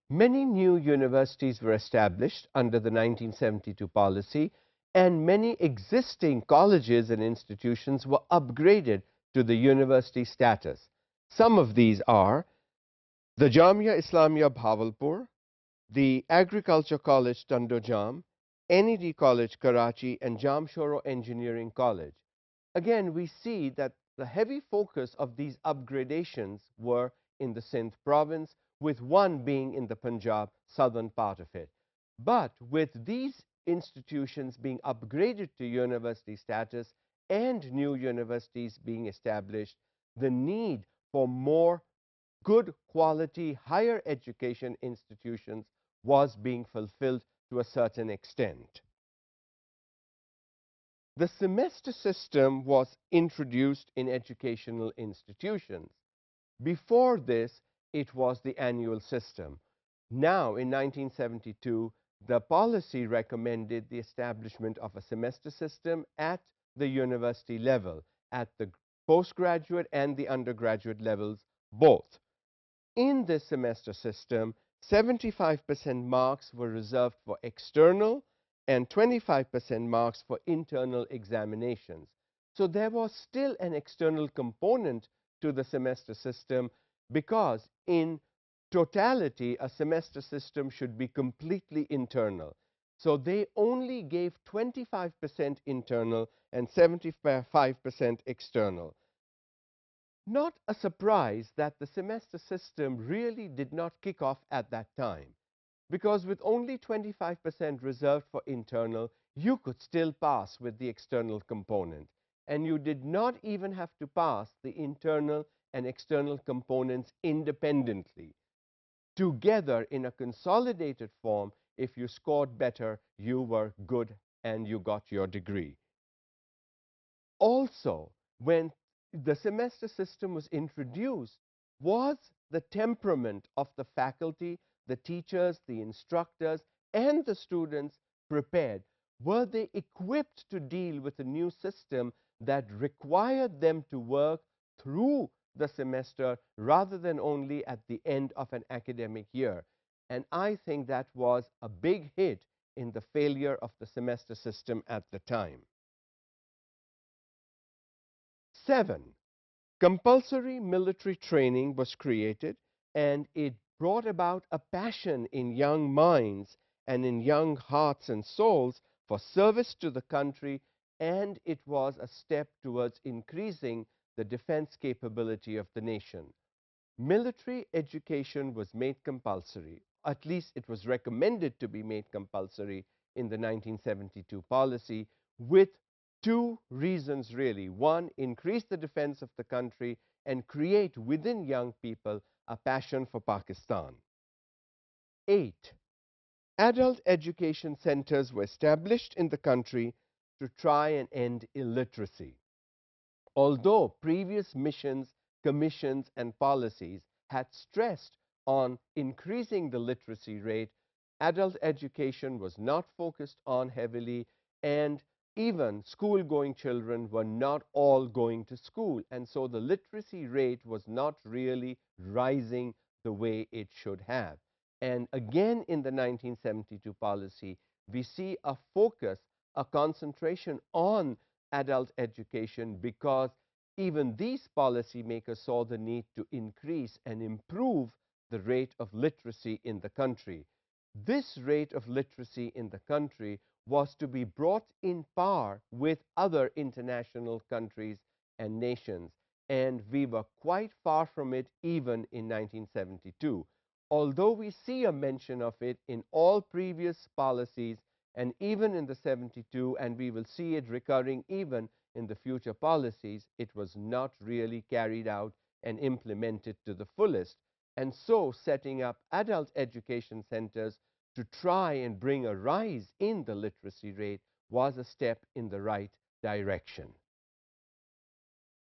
Many new universities were established under the 1972 policy, and many existing colleges and institutions were upgraded to the university status. Some of these are the Jamia Islamia Bhavalpur, the Agriculture College Tandojam, NED College Karachi, and Jamshoro Engineering College. Again, we see that the heavy focus of these upgradations were in the Sindh province, with one being in the Punjab, southern part of it. But with these institutions being upgraded to university status and new universities being established, the need for more good quality higher education institutions was being fulfilled to a certain extent. The semester system was introduced in educational institutions. Before this, it was the annual system. Now, in 1972, the policy recommended the establishment of a semester system at the university level, at the postgraduate and the undergraduate levels both. In this semester system, 75% marks were reserved for external and 25% marks for internal examinations. So there was still an external component to the semester system, because in totality a semester system should be completely internal. So they only gave 25% internal and 75% external. Not a surprise that the semester system really did not kick off at that time, because with only 25% reserved for internal, you could still pass with the external component, and you did not even have to pass the internal and external components independently. Together in a consolidated form, if you scored better, you were good and you got your degree. Also, when the semester system was introduced, was the temperament of the faculty, the teachers, the instructors, and the students prepared? Were they equipped to deal with a new system that required them to work through the semester rather than only at the end of an academic year? And I think that was a big hit in the failure of the semester system at the time. 7. Compulsory military training was created, and it brought about a passion in young minds and in young hearts and souls for service to the country, and it was a step towards increasing the defense capability of the nation. Military education was made compulsory, at least it was recommended to be made compulsory in the 1972 policy, with two reasons really. One, increase the defense of the country and create within young people a passion for Pakistan. 8. Adult education centers were established in the country to try and end illiteracy. Although previous missions, commissions, and policies had stressed on increasing the literacy rate, adult education was not focused on heavily, and even school-going children were not all going to school, and so the literacy rate was not really rising the way it should have. And again, in the 1972 policy, we see a focus, a concentration on adult education, because even these policymakers saw the need to increase and improve the rate of literacy in the country. This rate of literacy in the country was to be brought in par with other international countries and nations, and we were quite far from it even in 1972. Although we see a mention of it in all previous policies and even in the 72, and we will see it recurring even in the future policies, it was not really carried out and implemented to the fullest. And so setting up adult education centers to try and bring a rise in the literacy rate was a step in the right direction.